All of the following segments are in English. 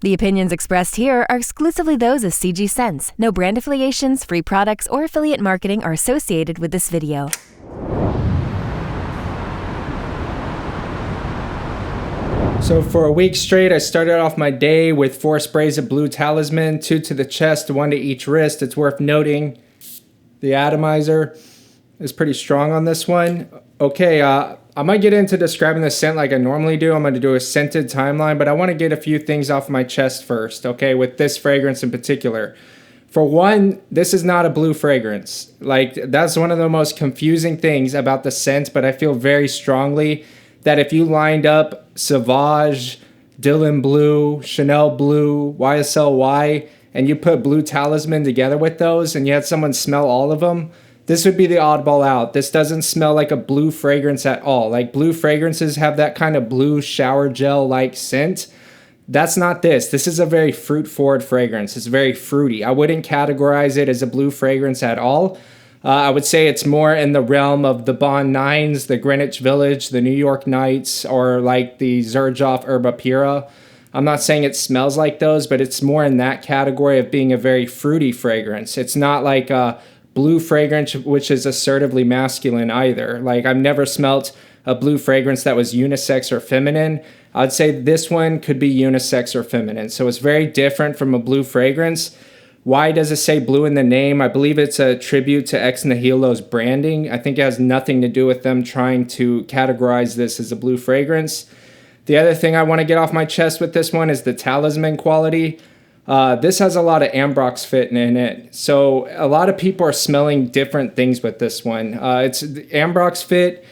The opinions expressed here are exclusively those of CG Sense. No brand affiliations, free products, or affiliate marketing are associated with this video. So for a week straight, I started off my day with 4 sprays of Blue Talisman, 2 to the chest, 1 to each wrist. It's worth noting the atomizer is pretty strong on this one. Okay, I might get into describing the scent like I normally do. I'm going to do a scented timeline, but I want to get a few things off my chest first, okay, with this fragrance in particular. For one, this is not a blue fragrance. Like, that's one of the most confusing things about the scent, but I feel very strongly that if you lined up Sauvage, Dylan Blue, Chanel Blue, YSL, and you put Blue Talisman together with those and you had someone smell all of them, this would be the oddball out. This doesn't smell like a blue fragrance at all. Like, blue fragrances have that kind of blue shower gel-like scent. That's not this. This is a very fruit-forward fragrance. It's very fruity. I wouldn't categorize it as a blue fragrance at all. I would say it's more in the realm of the Bond 9s, the Greenwich Village, the New York Nights, or like the Xerjoff Herba Pura. I'm not saying it smells like those, but it's more in that category of being a very fruity fragrance. It's not like a blue fragrance, which is assertively masculine either. Like, I've never smelt a blue fragrance that was unisex or feminine. I'd say this one could be unisex or feminine. So it's very different from a blue fragrance. Why does it say blue in the name? I believe it's a tribute to Ex Nihilo's branding. I think it has nothing to do with them trying to categorize this as a blue fragrance. The other thing I want to get off my chest with this one is the talisman quality. This has a lot of ambrox fit in it. So a lot of people are smelling different things with this one. It's ambrox fit.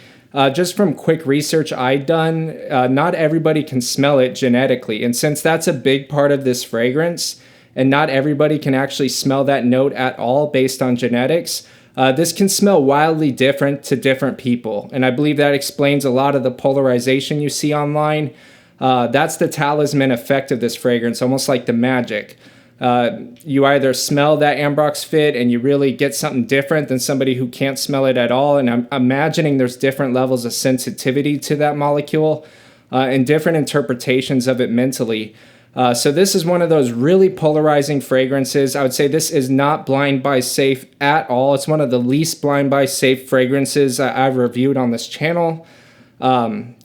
Just from quick research I've done, not everybody can smell it genetically. And since that's a big part of this fragrance, and not everybody can actually smell that note at all based on genetics, this can smell wildly different to different people. And I believe that explains a lot of the polarization you see online. That's the talisman effect of this fragrance, almost like the magic. You either smell that ambrox fit and you really get something different than somebody who can't smell it at all. And I'm imagining there's different levels of sensitivity to that molecule and different interpretations of it mentally. So this is one of those really polarizing fragrances. I would say this is not blind buy safe at all. It's one of the least blind buy safe fragrances I've reviewed on this channel.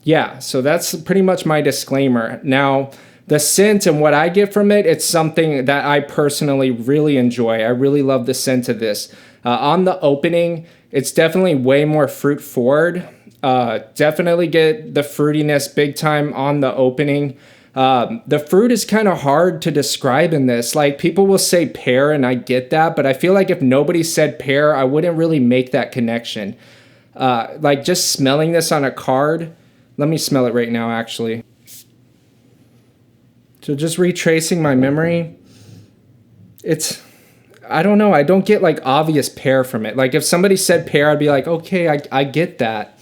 Yeah, so that's pretty much my disclaimer. Now, the scent and what I get from it, it's something that I personally really enjoy. I really love the scent of this. On the opening, it's definitely way more fruit forward. Definitely get the fruitiness big time on the opening. The fruit is kind of hard to describe in this. Like, people will say pear, and I get that, but I feel like if nobody said pear, I wouldn't really make that connection. Like, just smelling this on a card, let me smell it right now, actually. So just retracing my memory, I don't know, I don't get like obvious pear from it. Like, if somebody said pear, I'd be like, okay, I get that.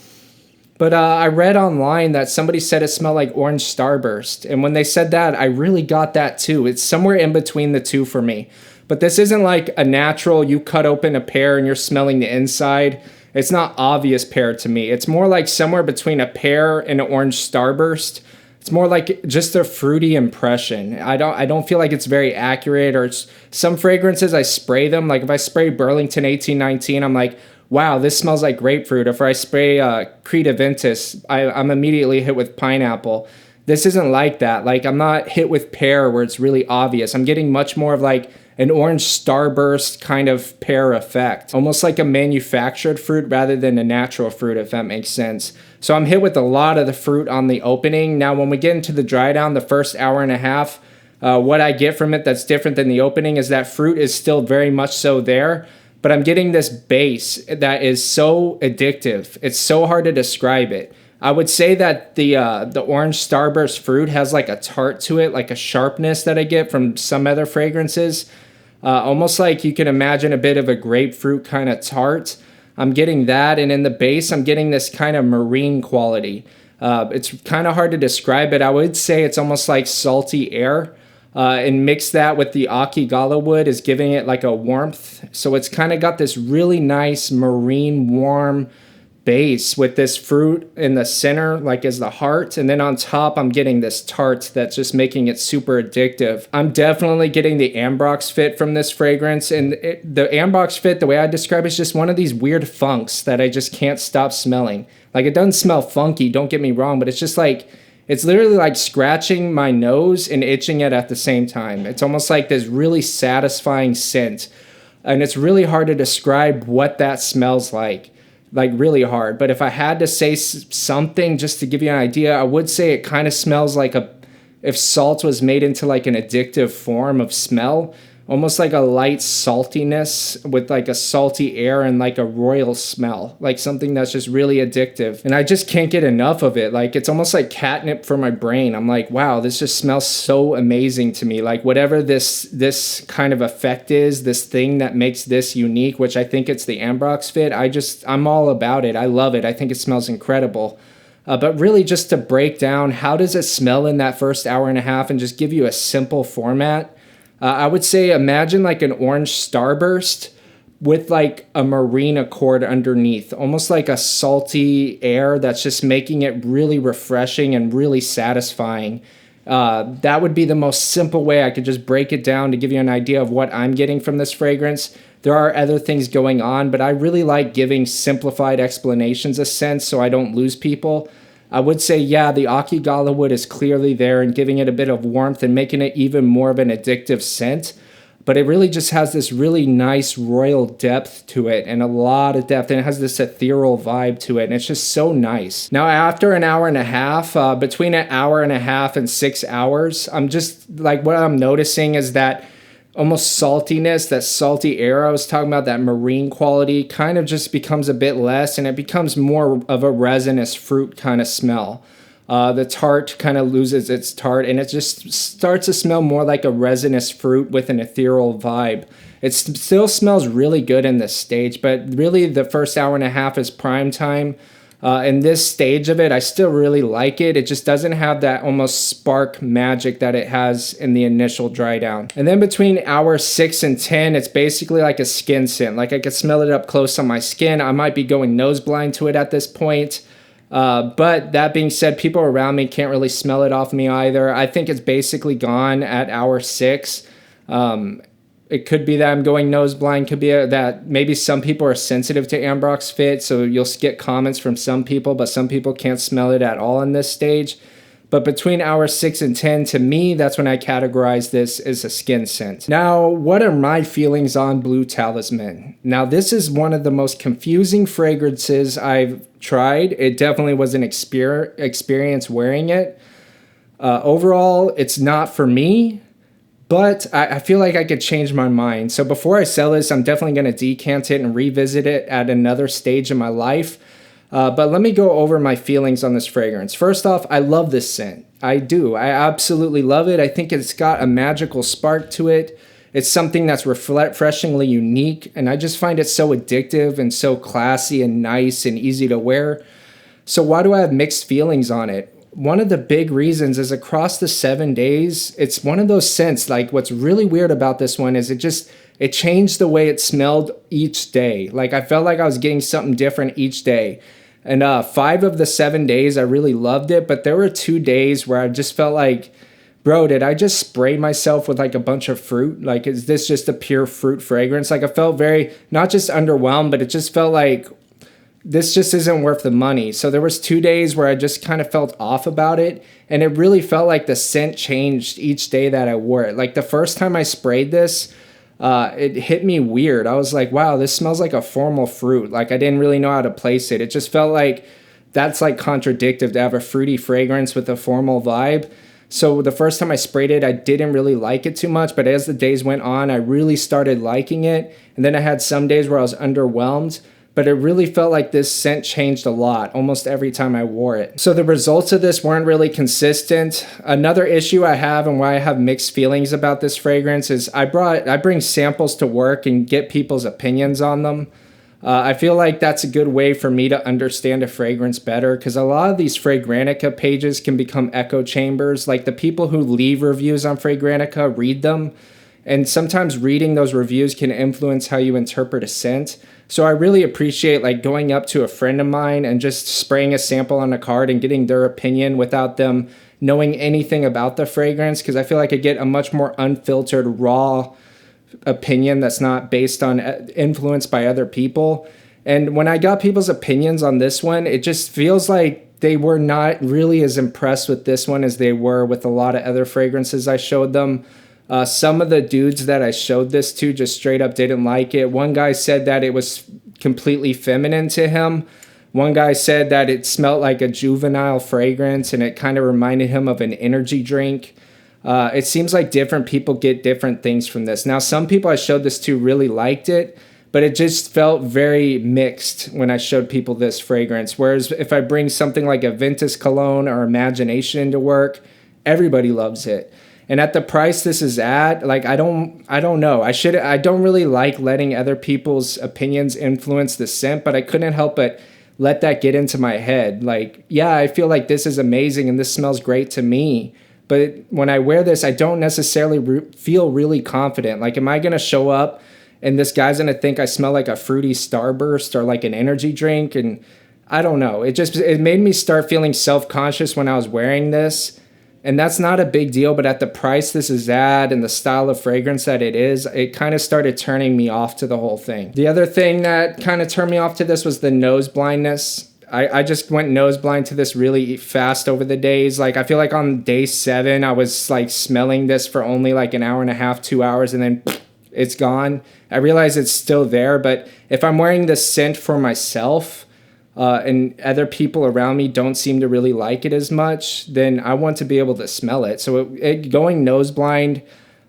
But I read online that somebody said it smelled like orange starburst. And when they said that, I really got that too. It's somewhere in between the two for me. But this isn't like a natural, you cut open a pear and you're smelling the inside. It's not obvious pear to me. It's more like somewhere between a pear and an orange starburst. It's more like just a fruity impression. I don't feel like it's very accurate. Or some fragrances, I spray them. Like, if I spray Burlington 1819, I'm like, wow, this smells like grapefruit. If I spray Creta Ventus, I'm immediately hit with pineapple. This isn't like that. Like, I'm not hit with pear where it's really obvious. I'm getting much more of like an orange starburst kind of pear effect. Almost like a manufactured fruit rather than a natural fruit, if that makes sense. So I'm hit with a lot of the fruit on the opening. Now, when we get into the dry down, the first hour and a half, what I get from it that's different than the opening is that fruit is still very much so there. But I'm getting this base that is so addictive. It's so hard to describe it. I would say that the orange starburst fruit has like a tart to it, like a sharpness that I get from some other fragrances. Almost like you can imagine a bit of a grapefruit kind of tart. I'm getting that, and in the base, I'm getting this kind of marine quality. It's kind of hard to describe it. I would say it's almost like salty air. And mix that with the Akigala wood is giving it like a warmth. So it's kind of got this really nice marine warm base with this fruit in the center, like as the heart. And then on top, I'm getting this tart that's just making it super addictive. I'm definitely getting the Ambrox fit from this fragrance. And the Ambrox fit, the way I describe it, is just one of these weird funks that I just can't stop smelling. Like, it doesn't smell funky, don't get me wrong, but it's just like, it's literally like scratching my nose and itching it at the same time. It's almost like this really satisfying scent. And it's really hard to describe what that smells like really hard. But if I had to say something just to give you an idea, I would say it kind of smells like if salt was made into like an addictive form of smell, almost like a light saltiness with like a salty air and like a royal smell, like something that's just really addictive. And I just can't get enough of it. Like, it's almost like catnip for my brain. I'm like, wow, this just smells so amazing to me. Like, whatever this kind of effect is, this thing that makes this unique, which I think it's the Ambrox fit, I'm all about it. I love it. I think it smells incredible. But really, just to break down, how does it smell in that first hour and a half, and just give you a simple format? I would say imagine like an orange starburst with like a marine accord underneath, almost like a salty air that's just making it really refreshing and really satisfying. That would be the most simple way I could just break it down to give you an idea of what I'm getting from this fragrance. There are other things going on, but I really like giving simplified explanations a sense so I don't lose people. I would say, yeah, the Akigala wood is clearly there and giving it a bit of warmth and making it even more of an addictive scent. But it really just has this really nice royal depth to it, and a lot of depth, and it has this ethereal vibe to it, and it's just so nice. Now, after an hour and a half, between an hour and a half and 6 hours, I'm just like, what I'm noticing is that almost saltiness, that salty air I was talking about, that marine quality, kind of just becomes a bit less, and it becomes more of a resinous fruit kind of smell. The tart kind of loses its tart, and it just starts to smell more like a resinous fruit with an ethereal vibe. It still smells really good in this stage, but really the first hour and a half is prime time. In this stage of it, I still really like it. It just doesn't have that almost spark magic that it has in the initial dry down. And then between hours 6 and 10, it's basically like a skin scent. Like, I could smell it up close on my skin. I might be going nose blind to it at this point. But that being said, people around me can't really smell it off me either. I think it's basically gone at hour 6. It could be that I'm going nose blind, could be that maybe some people are sensitive to Ambrox fit, so you'll get comments from some people, but some people can't smell it at all in this stage. But between hours 6 and 10, to me, that's when I categorize this as a skin scent. Now, what are my feelings on Blue Talisman? Now, this is one of the most confusing fragrances I've tried. It definitely was an experience wearing it. Overall, it's not for me. But I feel like I could change my mind. So before I sell this, I'm definitely going to decant it and revisit it at another stage in my life. But let me go over my feelings on this fragrance. First off, I love this scent. I do. I absolutely love it. I think it's got a magical spark to it. It's something that's refreshingly unique. And I just find it so addictive and so classy and nice and easy to wear. So why do I have mixed feelings on it? One of the big reasons is across the 7 days, it's one of those scents. Like, what's really weird about this one is it changed the way it smelled each day. Like, I felt like I was getting something different each day. And 5 of the 7 days, I really loved it. But there were 2 days where I just felt like, bro, did I just spray myself with like a bunch of fruit? Like, is this just a pure fruit fragrance? Like, I felt very, not just underwhelmed, but it just felt like, this just isn't worth the money. So there was 2 days where I just kind of felt off about it. And it really felt like the scent changed each day that I wore it. Like, the first time I sprayed this, it hit me weird. I was like, wow, this smells like a formal fruit. Like, I didn't really know how to place it. It just felt like that's like contradictive to have a fruity fragrance with a formal vibe. So the first time I sprayed it, I didn't really like it too much. But as the days went on, I really started liking it. And then I had some days where I was underwhelmed. But it really felt like this scent changed a lot almost every time I wore it. So the results of this weren't really consistent. Another issue I have and why I have mixed feelings about this fragrance is I bring samples to work and get people's opinions on them. I feel like that's a good way for me to understand a fragrance better, because a lot of these Fragrantica pages can become echo chambers. Like, the people who leave reviews on Fragrantica read them, And sometimes reading those reviews can influence how you interpret a scent. So I really appreciate like going up to a friend of mine and just spraying a sample on a card and getting their opinion without them knowing anything about the fragrance, because I feel like I get a much more unfiltered, raw opinion that's not based on influenced by other people. And when I got people's opinions on this one, it just feels like they were not really as impressed with this one as they were with a lot of other fragrances I showed them. Some of the dudes that I showed this to just straight up didn't like it. One guy said that it was completely feminine to him. One guy said that it smelled like a juvenile fragrance and it kind of reminded him of an energy drink. It seems like different people get different things from this. Now, some people I showed this to really liked it, but it just felt very mixed when I showed people this fragrance. Whereas if I bring something like a Ventus cologne or Imagination into work, everybody loves it. And at the price this is at, like, I don't know. I don't really like letting other people's opinions influence the scent, but I couldn't help but let that get into my head. Like, yeah, I feel like this is amazing and this smells great to me. But when I wear this, I don't necessarily feel really confident. Like, am I going to show up and this guy's going to think I smell like a fruity Starburst or like an energy drink? And I don't know. It made me start feeling self-conscious when I was wearing this. And that's not a big deal, but at the price this is at and the style of fragrance that it is, it kind of started turning me off to the whole thing. The other thing that kind of turned me off to this was the nose blindness. I just went nose blind to this really fast over the days. Like, I feel like on day 7, I was like smelling this for only like an hour and a half, 2 hours, and then it's gone. I realize it's still there, but if I'm wearing this scent for myself, and other people around me don't seem to really like it as much, then I want to be able to smell it. So going nose blind,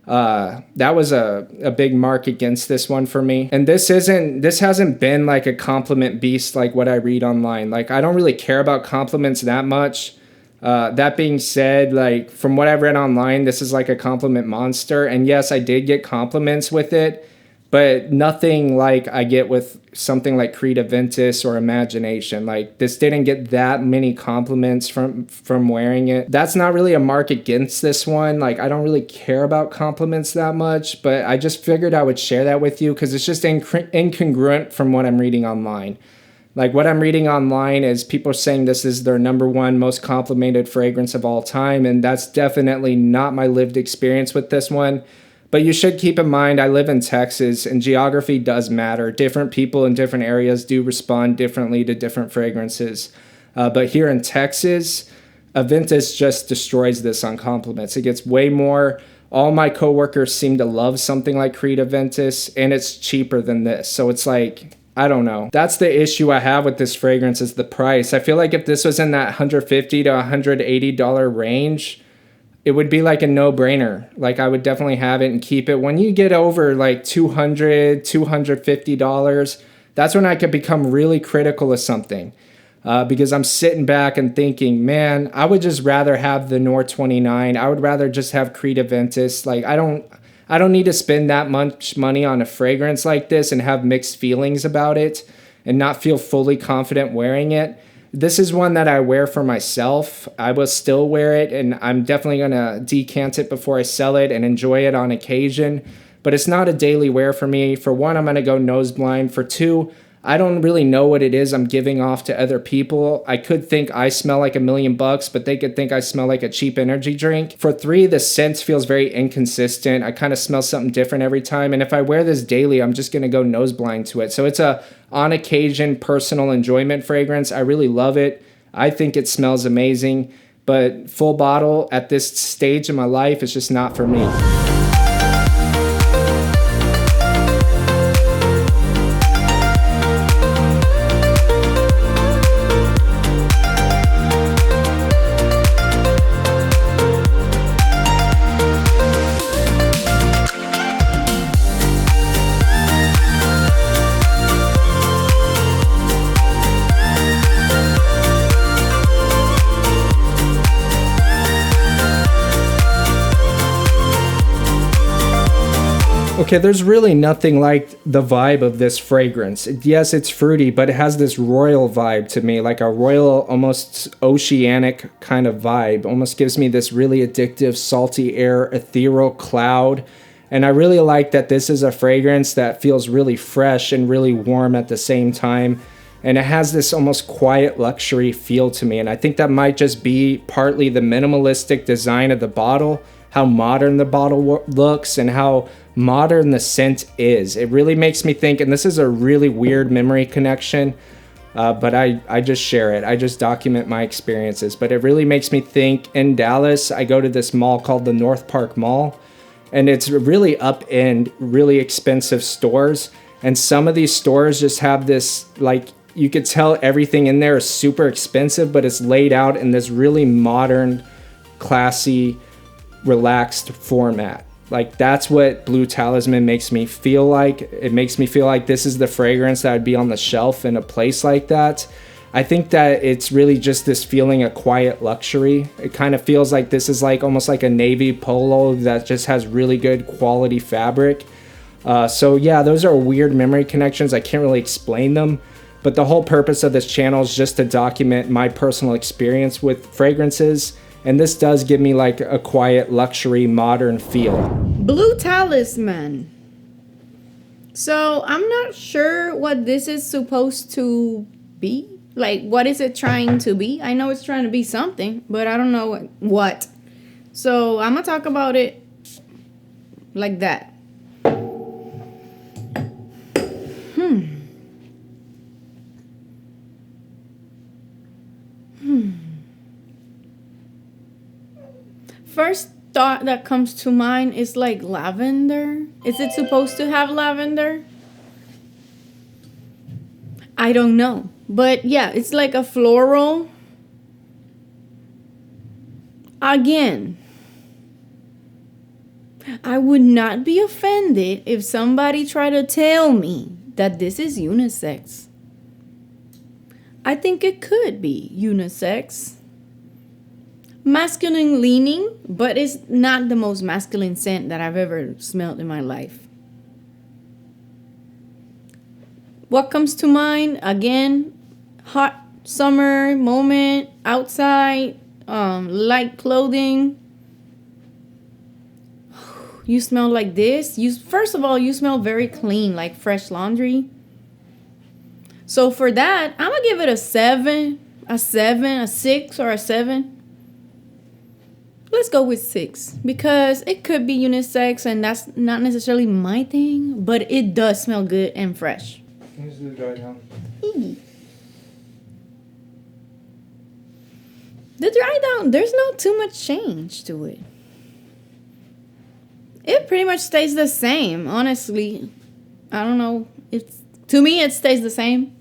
that was a big mark against this one for me. And this hasn't been like a compliment beast like what I read online. Like, I don't really care about compliments that much. That being said, like, from what I've read online, this is like a compliment monster. And yes, I did get compliments with it, but nothing like I get with something like Creed Aventus or Imagination. Like, this didn't get that many compliments from wearing it. That's not really a mark against this one. Like, I don't really care about compliments that much, but I just figured I would share that with you because it's just incongruent from what I'm reading online. Like, what I'm reading online is people saying this is their #1 most complimented fragrance of all time, and that's definitely not my lived experience with this one. But you should keep in mind, I live in Texas, and geography does matter. Different people in different areas do respond differently to different fragrances. But here in Texas, Aventus just destroys this on compliments. It gets way more. All my coworkers seem to love something like Creed Aventus, and it's cheaper than this. So it's like, I don't know. That's the issue I have with this fragrance, is the price. I feel like if this was in that $150 to $180 range, it would be like a no-brainer. Like, I would definitely have it and keep it. When you get over like $200, $250, that's when I could become really critical of something. Because I'm sitting back and thinking, man, I would just rather have the Nor 29. I would rather just have Creed Aventus. Like, I don't need to spend that much money on a fragrance like this and have mixed feelings about it and not feel fully confident wearing it. This is one that I wear for myself. I will still wear it, and I'm definitely going to decant it before I sell it and enjoy it on occasion. But it's not a daily wear for me. For one, I'm going to go nose blind. For two, I don't really know what it is I'm giving off to other people. I could think I smell like $1 million, but they could think I smell like a cheap energy drink. For three, the scent feels very inconsistent. I kind of smell something different every time. And if I wear this daily, I'm just going to go nose blind to it. So it's a on occasion personal enjoyment fragrance. I really love it. I think it smells amazing, but full bottle at this stage in my life is just not for me. Okay, there's really nothing like the vibe of this fragrance. Yes, it's fruity, but it has this royal vibe to me, like a royal, almost oceanic kind of vibe. Almost gives me this really addictive, salty air, ethereal cloud. And I really like that this is a fragrance that feels really fresh and really warm at the same time. And it has this almost quiet luxury feel to me. And I think that might just be partly the minimalistic design of the bottle, how modern the bottle looks, and how modern the scent is. It really makes me think, and this is a really weird memory connection, but I just share it. I just document my experiences. But it really makes me think, in Dallas, I go to this mall called the North Park Mall, and it's really up-end, really expensive stores. And some of these stores just have this, like, you could tell everything in there is super expensive, but it's laid out in this really modern, classy, relaxed format. Like, that's what Blue Talisman makes me feel like. It makes me feel like this is the fragrance that would be on the shelf in a place like that. I think that it's really just this feeling of quiet luxury. It kind of feels like this is like almost like a navy polo that just has really good quality fabric. So yeah, those are weird memory connections. I can't really explain them. But the whole purpose of this channel is just to document my personal experience with fragrances. And this does give me like a quiet, luxury, modern feel. Blue Talisman. So I'm not sure what this is supposed to be. Like, what is it trying to be? I know it's trying to be something, but I don't know what. So I'm going to talk about it like that. First thought that comes to mind is like lavender. Is it supposed to have lavender? I don't know. But yeah, it's like a floral. Again, I would not be offended if somebody tried to tell me that this is unisex. I think it could be unisex. Masculine leaning, but it's not the most masculine scent that I've ever smelled in my life. What comes to mind? Again, hot summer moment, outside, light clothing. You smell like this. First of all, you smell very clean, like fresh laundry. So for that, I'm going to give it a 7, a 6, or a 7. Let's go with 6 because it could be unisex and that's not necessarily my thing, but it does smell good and fresh. Here's the dry down. The dry down, there's not too much change to it. It pretty much stays the same, honestly. I don't know. To me, it stays the same.